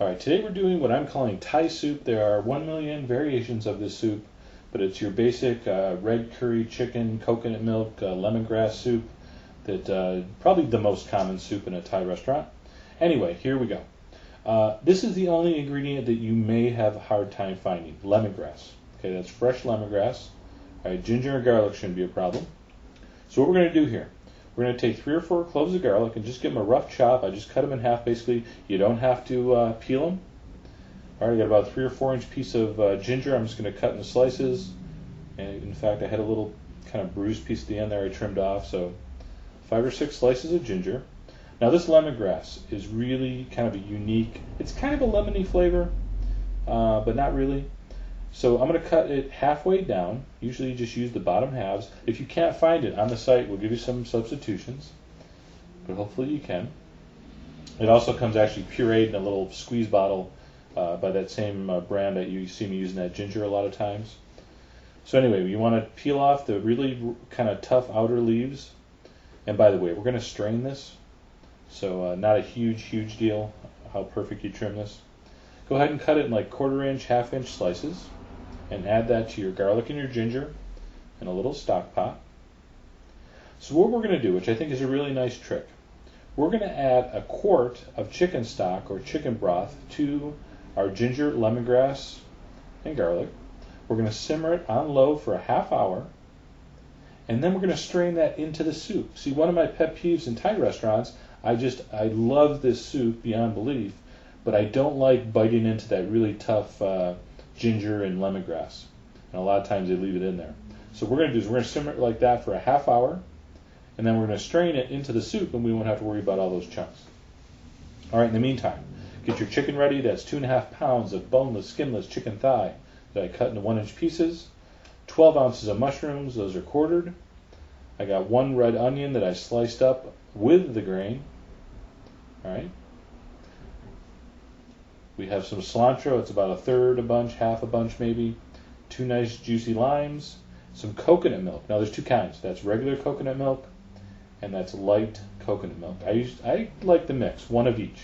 Alright, today we're doing what I'm calling Thai soup. There are 1 million variations of this soup, but it's your basic red curry chicken, coconut milk, lemongrass soup that probably the most common soup in a Thai restaurant. Anyway, here we go. This is the only ingredient that you may have a hard time finding, lemongrass. Okay, that's fresh lemongrass. Alright, ginger and garlic shouldn't be a problem. So what we're going to do here, we're going to take 3 or 4 cloves of garlic and just give them a rough chop. I just cut them in half basically. You don't have to peel them. Alright, I got about a 3 or 4 inch piece of ginger. I'm just going to cut into slices. And in fact, I had a little kind of bruised piece at the end there I trimmed off. So 5 or 6 slices of ginger. Now this lemongrass is really kind of a unique, it's kind of a lemony flavor, but not really. So I'm going to cut it halfway down. Usually you just use the bottom halves. If you can't find it on the site, we'll give you some substitutions, but hopefully you can. It also comes actually pureed in a little squeeze bottle by that same brand that you see me using that ginger a lot of times. So anyway, you want to peel off the really kind of tough outer leaves. And by the way, we're going to strain this. So not a huge deal how perfect you trim this. Go ahead and cut it in like 1/4 inch, 1/2 inch slices. And add that to your garlic and your ginger in a little stock pot. So what we're going to do, which I think is a really nice trick, we're going to add a quart of chicken stock or chicken broth to our ginger, lemongrass, and garlic. We're going to simmer it on low for a ½ hour, and then we're going to strain that into the soup. See, one of my pet peeves in Thai restaurants, I love this soup beyond belief, but I don't like biting into that really tough ginger and lemongrass, and a lot of times they leave it in there. So what we're going to do is we're going to simmer it like that for a ½ hour, and then we're going to strain it into the soup, and we won't have to worry about all those chunks. All right, in the meantime, get your chicken ready. That's 2½ pounds of boneless, skinless chicken thigh that I cut into 1 inch pieces, 12 ounces of mushrooms, those are quartered. I got 1 red onion that I sliced up with the grain. All right. We have some cilantro, it's about 1/3 a bunch, 1/2 a bunch maybe, 2 nice juicy limes, some coconut milk. Now there's 2 kinds, that's regular coconut milk and that's light coconut milk. I like the mix, 1 of each.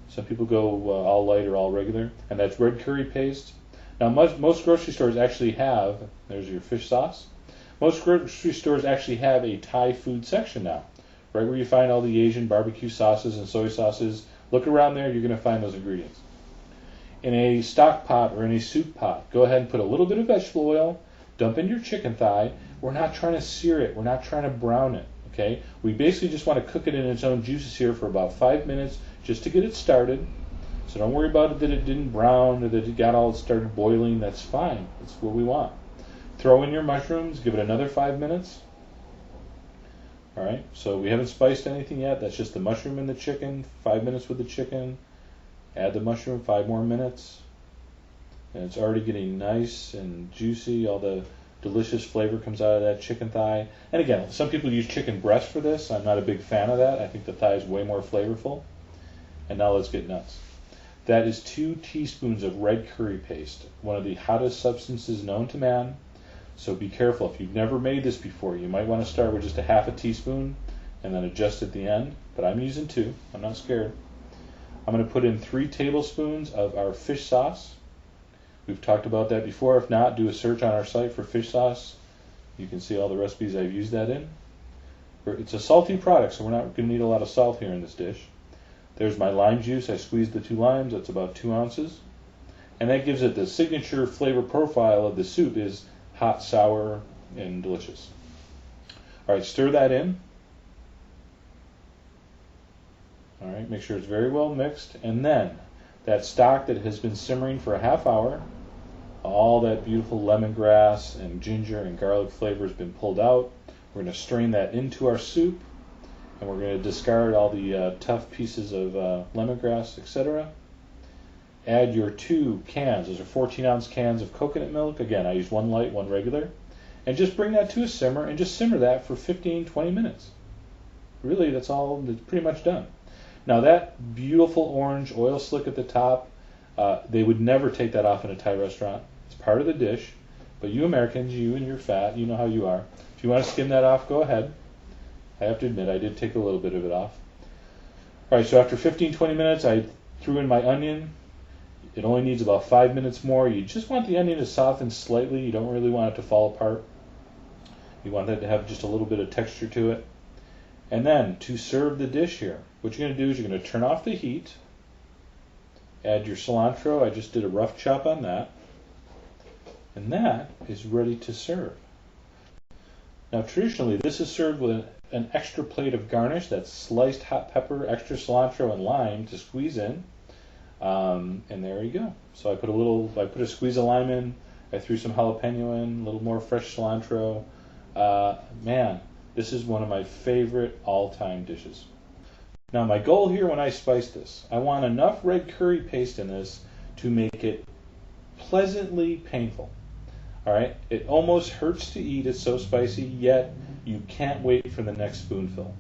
Some people go all light or all regular, and that's red curry paste. Now most grocery stores actually have, there's your fish sauce, most grocery stores actually have a Thai food section now, right where you find all the Asian barbecue sauces and soy sauces. Look around there, you're going to find those ingredients. In a stock pot or in a soup pot, go ahead and put a little bit of vegetable oil, dump in your chicken thigh. We're not trying to sear it, we're not trying to brown it, okay? We basically just want to cook it in its own juices here for about 5 minutes just to get it started. So don't worry about it that it didn't brown or that it got all started boiling, that's fine, that's what we want. Throw in your mushrooms, give it another 5 minutes. Alright, so we haven't spiced anything yet, that's just the mushroom and the chicken, 5 minutes with the chicken. Add the mushroom, 5 more minutes, and it's already getting nice and juicy. All the delicious flavor comes out of that chicken thigh. And again, some people use chicken breast for this. I'm not a big fan of that. I think the thigh is way more flavorful. And now let's get nuts. That is 2 teaspoons of red curry paste, one of the hottest substances known to man. So be careful. If you've never made this before, you might want to start with just a ½ teaspoon and then adjust at the end. But I'm using 2. I'm not scared. I'm going to put in 3 tablespoons of our fish sauce. We've talked about that before. If not, do a search on our site for fish sauce. You can see all the recipes I've used that in. It's a salty product, so we're not going to need a lot of salt here in this dish. There's my lime juice. I squeezed the 2 limes. That's about 2 ounces. And that gives it the signature flavor profile of the soup is hot, sour, and delicious. All right, stir that in. All right, make sure it's very well mixed, and then that stock that has been simmering for a ½ hour, all that beautiful lemongrass and ginger and garlic flavor has been pulled out. We're going to strain that into our soup, and we're going to discard all the tough pieces of lemongrass, etc. Add your 2 cans, those are 14-ounce cans of coconut milk. Again, I use 1 light, 1 regular, and just bring that to a simmer and just simmer that for 15-20 minutes. Really, that's all, it's pretty much done. Now that beautiful orange oil slick at the top, they would never take that off in a Thai restaurant. It's part of the dish, but you Americans, you and your fat, you know how you are. If you want to skim that off, go ahead. I have to admit, I did take a little bit of it off. All right, so after 15-20 minutes, I Threw in my onion. It only needs about 5 minutes more. You just want the onion to soften slightly. You don't really want it to fall apart. You want that to have just a little bit of texture to it. And then to serve the dish here, what you're going to do is you're going to turn off the heat, add your cilantro. I just did a rough chop on that. And that is ready to serve. Now traditionally this is served with an extra plate of garnish. That's sliced hot pepper, extra cilantro, and lime to squeeze in. And there you go. So I put a squeeze of lime in. I threw some jalapeno in, a little more fresh cilantro. Man, this is one of my favorite all-time dishes. Now my goal here when I spice this, I want enough red curry paste in this to make it pleasantly painful. All right, it almost hurts to eat. It's so spicy, yet you can't wait for the next spoonful.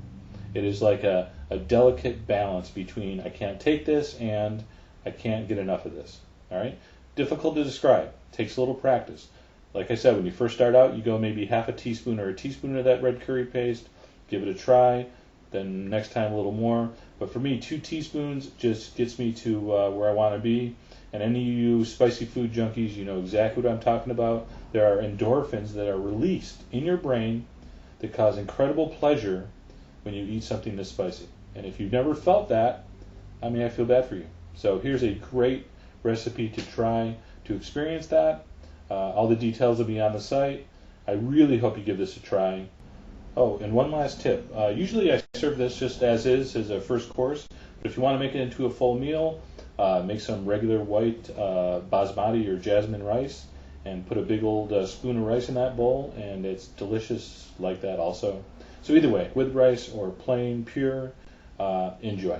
It is like a delicate balance between I can't take this and I can't get enough of this. All right, difficult to describe. Takes a little practice. Like I said, when you first start out, you go maybe half a teaspoon or a teaspoon of that red curry paste. Give it a try. Then next time a little more. But for me, 2 teaspoons just gets me to where I want to be. And any of you spicy food junkies, you know exactly what I'm talking about. There are endorphins that are released in your brain that cause incredible pleasure when you eat something this spicy. And if you've never felt that, I mean, I feel bad for you. So here's a great recipe to try to experience that. All the details will be on the site. I really hope you give this a try. Oh, and one last tip. Usually I serve this just as is, as a first course. But if you want to make it into a full meal, make some regular white basmati or jasmine rice and put a big old spoon of rice in that bowl, and it's delicious like that also. So either way, with rice or plain, pure, enjoy.